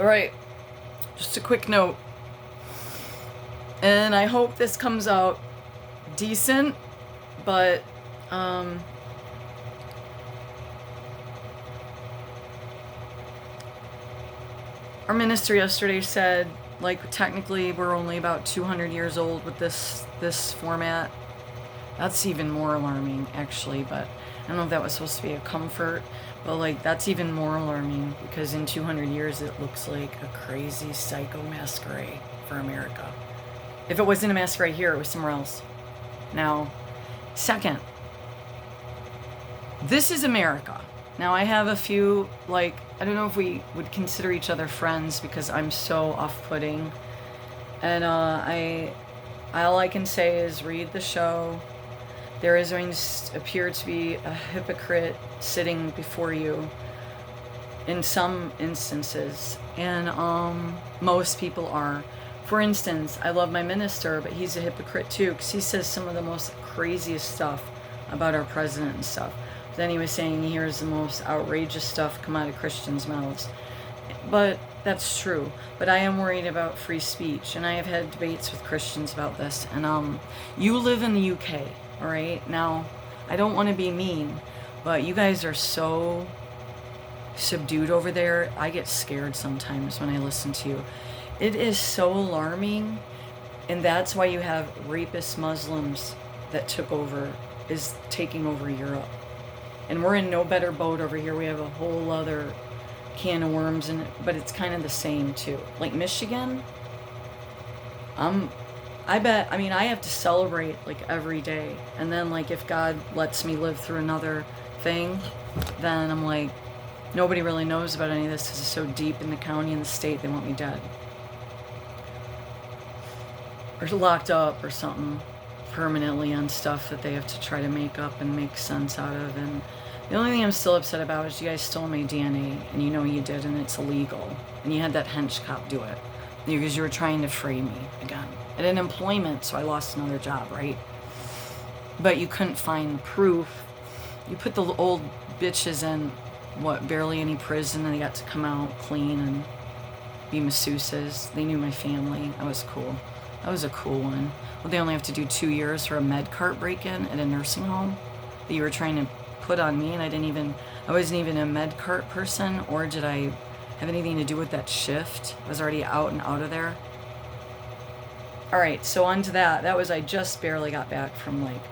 Alright, just a quick note. And I hope this comes out decent, but our minister yesterday said, like, technically we're only about 200 years old with this format. That's even more alarming, actually, but I don't know if that was supposed to be a comfort, but, like, that's even more alarming because in 200 years it looks like a crazy psycho masquerade for America. If it wasn't a masquerade here, it was somewhere else. Now, second, this is America. Now, I have a few, like, I don't know if we would consider each other friends because I'm so off-putting. And all I can say is read the show. There is going to appear to be a hypocrite sitting before you in some instances. And most people are. For instance, I love my minister, but he's a hypocrite too because he says some of the most craziest stuff about our president and stuff. Then he was saying he hears the most outrageous stuff come out of Christians' mouths. But that's true. But I am worried about free speech, and I have had debates with Christians about this. And you live in the UK, all right? Now, I don't want to be mean, but you guys are so subdued over there. I get scared sometimes when I listen to you. It is so alarming, and that's why you have rapist Muslims that is taking over Europe. And we're in no better boat over here. We have a whole other can of worms in it, but it's kind of the same too. Like Michigan, I have to celebrate like every day. And then like if God lets me live through another thing, then I'm like, nobody really knows about any of this because it's so deep in the county and the state, they want me dead. Or locked up or something permanently on stuff that they have to try to make up and make sense out of. And the only thing I'm still upset about is you guys stole my DNA, and you know you did, and it's illegal. And you had that hench cop do it because you were trying to free me again. I had employment, so I lost another job, right? But you couldn't find proof. You put the old bitches in, barely any prison, and they got to come out clean and be masseuses. They knew my family. That was cool. That was a cool one. Well, they only have to do 2 years for a med cart break-in at a nursing home that you were trying to put on me, and I wasn't even a med cart person, or did I have anything to do with that shift? I was already out and out of there. All right, so on to that. I just barely got back from like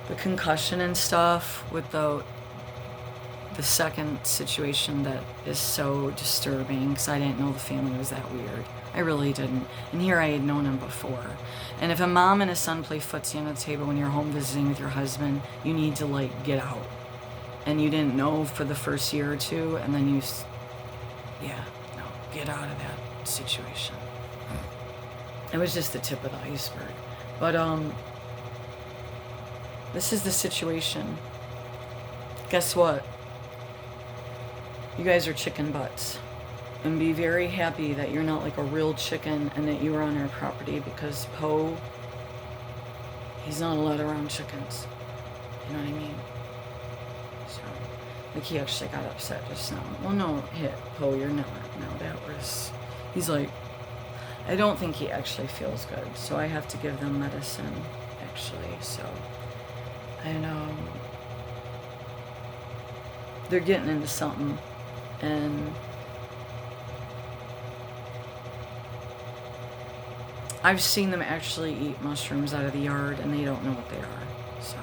the concussion and stuff with the second situation that is so disturbing because I didn't know the family was that weird. I really didn't. And here I had known him before. And if a mom and a son play footsie on the table when you're home visiting with your husband, you need to like get out. And you didn't know for the first year or two, and then get out of that situation. It was just the tip of the iceberg. But this is the situation. Guess what? You guys are chicken butts. And be very happy that you're not like a real chicken and that you were on our property, because Poe, he's not allowed around chickens. You know what I mean? So, like, he actually got upset just now. Well, no, Poe, you're not. No, he's like, I don't think he actually feels good. So I have to give them medicine, actually. So, I know. They're getting into something. And I've seen them actually eat mushrooms out of the yard, and they don't know what they are. So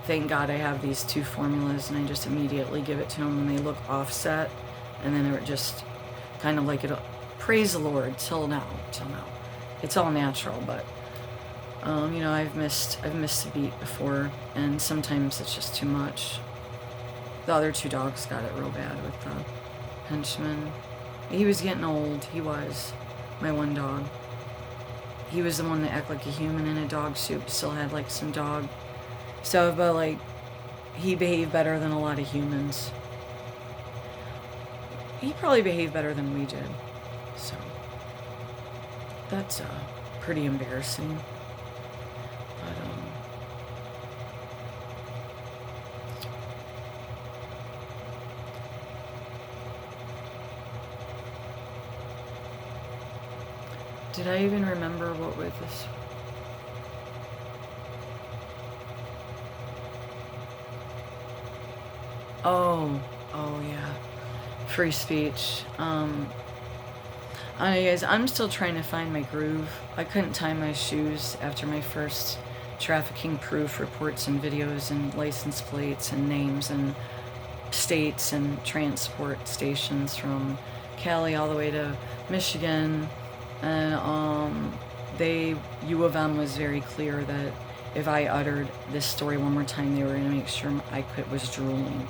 thank God I have these 2 formulas, and I just immediately give it to them, and they look offset, and then they're just kind of like, praise the Lord, till now. It's all natural, but I've missed a beat before, and sometimes it's just too much. The other 2 dogs got it real bad with the henchman. He was getting old. He was. My one dog. He was the one that acted like a human in a dog suit. Still had like some dog stuff, but like he behaved better than a lot of humans. He probably behaved better than we did. So that's pretty embarrassing. But Did I even remember what was this? Oh yeah. Free speech. I don't know, you guys, I'm still trying to find my groove. I couldn't tie my shoes after my first trafficking proof reports and videos and license plates and names and states and transport stations from Cali all the way to Michigan. And U of M was very clear that if I uttered this story one more time, they were going to make sure I was drooling.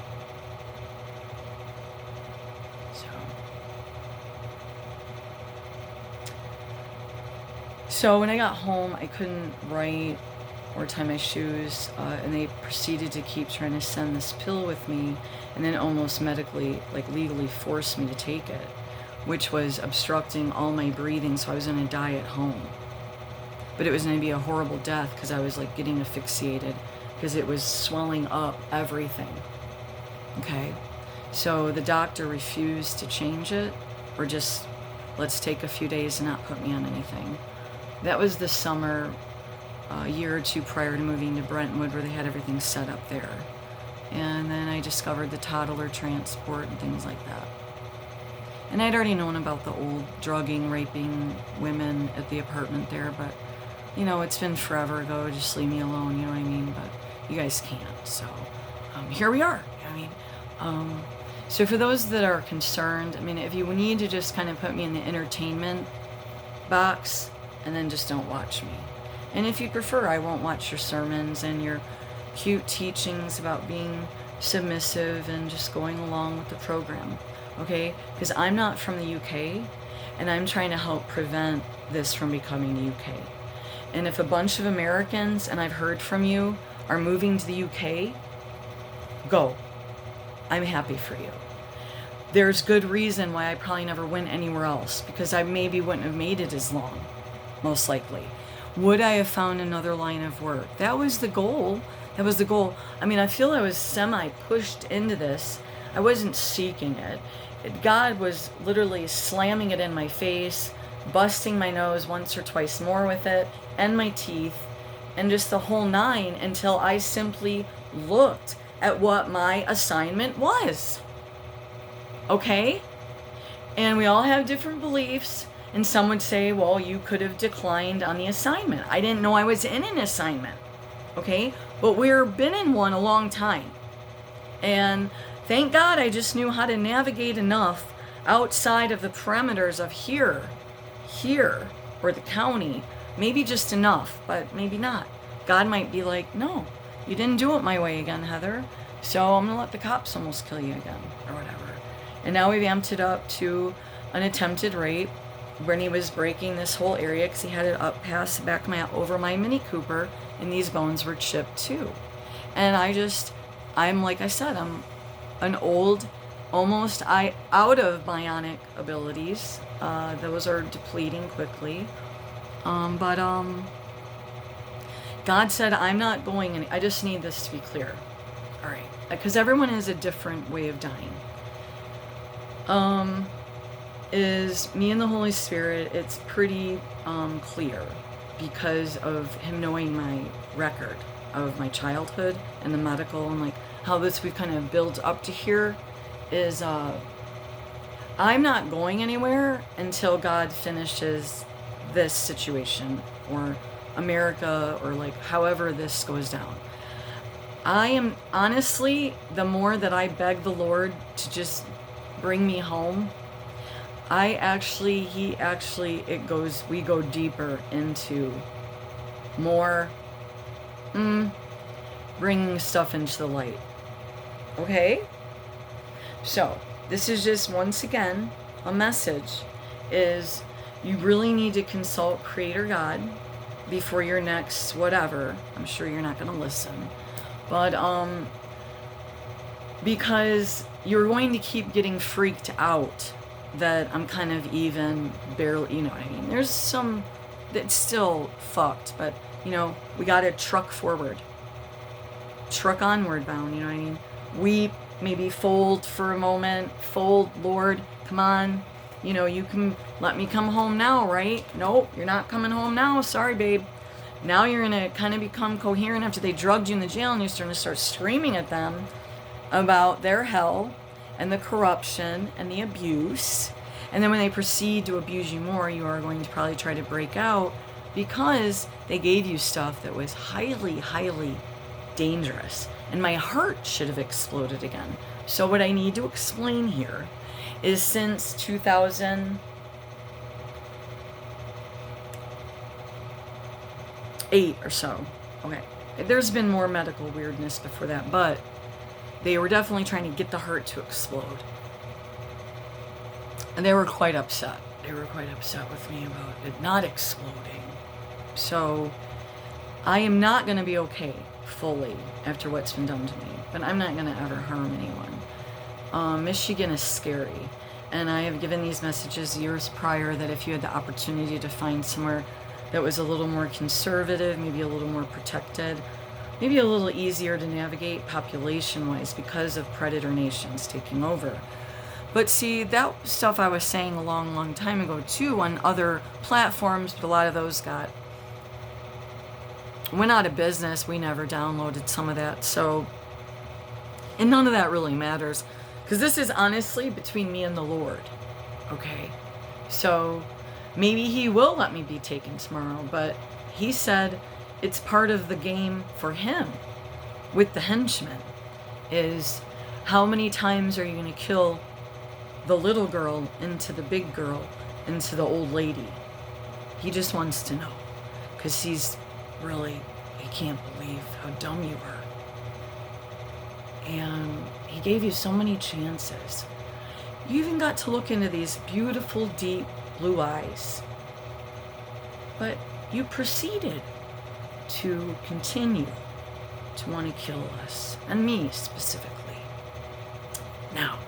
So when I got home, I couldn't write or tie my shoes, and they proceeded to keep trying to send this pill with me, and then almost medically, like legally forced me to take it, which was obstructing all my breathing, so I was going to die at home. But it was going to be a horrible death because I was like getting asphyxiated because it was swelling up everything. Okay? So the doctor refused to change it, or just let's take a few days and not put me on anything. That was the summer, a year or two prior to moving to Brentwood, where they had everything set up there. And then I discovered the toddler transport and things like that. And I'd already known about the old drugging, raping women at the apartment there, but, you know, it's been forever ago. Just leave me alone, you know what I mean? But you guys can't, so here we are. I mean, so for those that are concerned, I mean, if you need to just kind of put me in the entertainment box, and then just don't watch me. And if you prefer, I won't watch your sermons and your cute teachings about being submissive and just going along with the program, okay? Because I'm not from the UK, and I'm trying to help prevent this from becoming the UK. And if a bunch of Americans, and I've heard from you, are moving to the UK, go. I'm happy for you. There's good reason why I probably never went anywhere else, because I maybe wouldn't have made it as long. Most likely. Would I have found another line of work? That was the goal. That was the goal. I mean, I feel I was semi-pushed into this. I wasn't seeking it. God was literally slamming it in my face, busting my nose once or twice more with it, and my teeth, and just the whole nine, until I simply looked at what my assignment was. Okay? And we all have different beliefs. And some would say, well, you could have declined on the assignment. I didn't know I was in an assignment, okay? But we've been in one a long time. And thank God I just knew how to navigate enough outside of the parameters of here, or the county. Maybe just enough, but maybe not. God might be like, no, you didn't do it my way again, Heather. So I'm going to let the cops almost kill you again, or whatever. And now we've amped it up to an attempted rape, when he was breaking this whole area, because he had it up past the back of over my Mini Cooper, and these bones were chipped too. And I'm like I said, I'm an old, almost out of bionic abilities. Those are depleting quickly. But God said, I'm not going, I just need this to be clear. All right. Because everyone has a different way of dying. Is me and the Holy Spirit, it's pretty clear because of him knowing my record of my childhood and the medical, and like how we've kind of built up to here is I'm not going anywhere until God finishes this situation, or America, or like however this goes down. I am honestly, the more that I beg the Lord to just bring me home, we go deeper into more bringing stuff into the light. Okay? So, this is just, once again, a message, is you really need to consult Creator God before your next whatever. I'm sure you're not going to listen. But, because you're going to keep getting freaked out that I'm kind of even barely, you know what I mean? There's some that's still fucked, but, you know, we got to truck forward. Truck onward bound, you know what I mean? Weep, maybe fold for a moment. Fold, Lord, come on. You can let me come home now, right? Nope, you're not coming home now. Sorry, babe. Now you're going to kind of become coherent after they drugged you in the jail, and you're starting to start screaming at them about their hell and the corruption and the abuse. And then when they proceed to abuse you more, you are going to probably try to break out because they gave you stuff that was highly, highly dangerous. And my heart should have exploded again. So what I need to explain here is since 2008 or so, okay, there's been more medical weirdness before that, but they were definitely trying to get the heart to explode. And they were quite upset. They were quite upset with me about it not exploding. So I am not going to be okay fully after what's been done to me, but I'm not going to ever harm anyone. Michigan is scary, and I have given these messages years prior that if you had the opportunity to find somewhere that was a little more conservative, maybe a little more protected, maybe a little easier to navigate population-wise because of predator nations taking over. But see, that stuff I was saying a long, long time ago too on other platforms, but a lot of those went out of business. We never downloaded some of that. So, and none of that really matters because this is honestly between me and the Lord. Okay. So maybe he will let me be taken tomorrow, but he said it's part of the game for him with the henchmen is how many times are you going to kill the little girl into the big girl, into the old lady? He just wants to know because he can't believe how dumb you were. And he gave you so many chances. You even got to look into these beautiful, deep blue eyes. But you proceeded to continue to want to kill us, and me specifically. Now,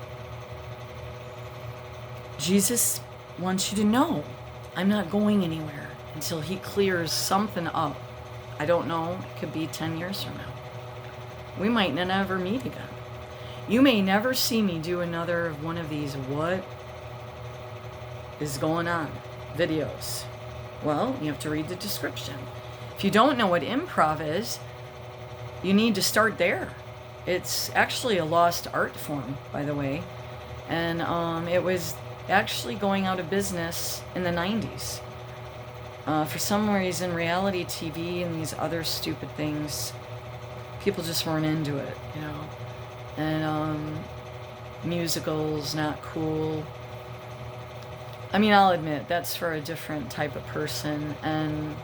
Jesus wants you to know I'm not going anywhere until he clears something up. I don't know, it could be 10 years from now. We might not ever meet again. You may never see me do another one of these what is going on videos. Well, you have to read the description. If you don't know what improv is, you need to start there. It's actually a lost art form, by the way. And it was actually going out of business in the 90s. For some reason, reality TV and these other stupid things, people just weren't into it, And musicals, not cool. I mean, I'll admit, that's for a different type of person. And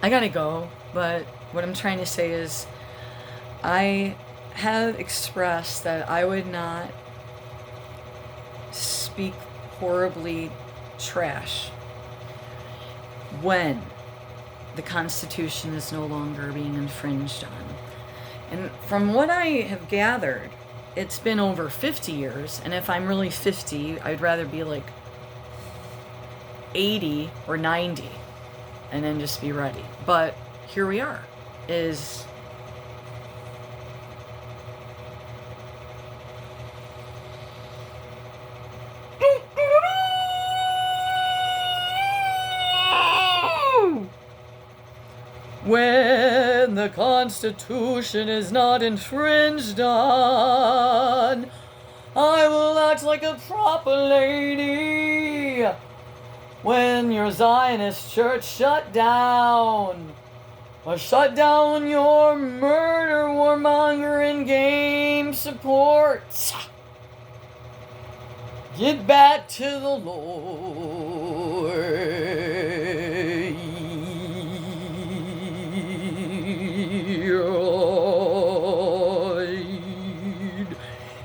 I gotta go, but what I'm trying to say is I have expressed that I would not speak horribly trash when the Constitution is no longer being infringed on. And from what I have gathered, it's been over 50 years, and if I'm really 50, I'd rather be like 80 or 90 and then just be ready. But here we are, is when the Constitution is not infringed on, I will act like a proper lady. When your Zionist church shut down, or shut down your murder, warmongering game support, get back to the Lord.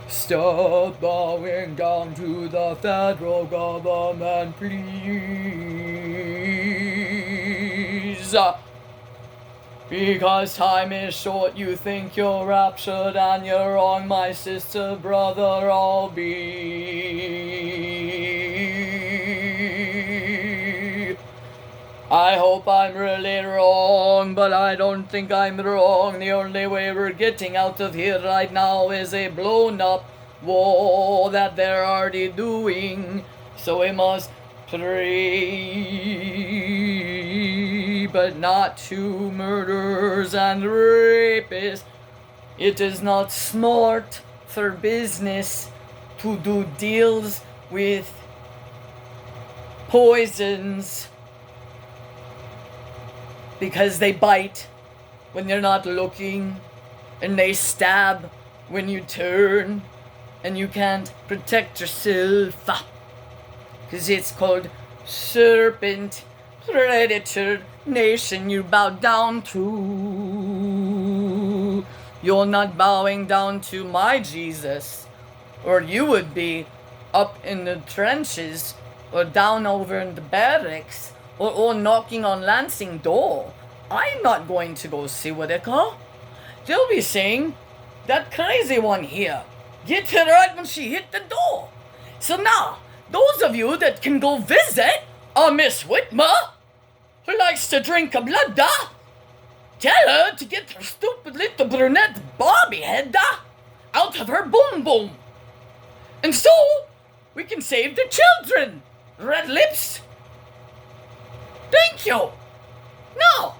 Stop bowing down to the federal government, please. Because time is short, you think you're raptured, and you're wrong, my sister, brother, I'll be. I hope I'm really wrong, but I don't think I'm wrong. The only way we're getting out of here right now is a blown up Whoa, that they're already doing. So we must pray, but not to murderers and rapists. It is not smart for business to do deals with poisons because they bite when you're not looking and they stab when you turn and you can't protect yourself because it's called Serpent, predator nation you bow down to. You're not bowing down to my Jesus, or you would be up in the trenches or down over in the barracks or knocking on Lansing door. I'm not going to go see Whittaker. They'll be saying, that crazy one here, get her right when she hit the door. So now, those of you that can go visit Miss Whitmer, who likes to drink a blood, tell her to get her stupid little brunette Barbie head out of her boom boom. And so, we can save the children. Red lips. Thank you. Now,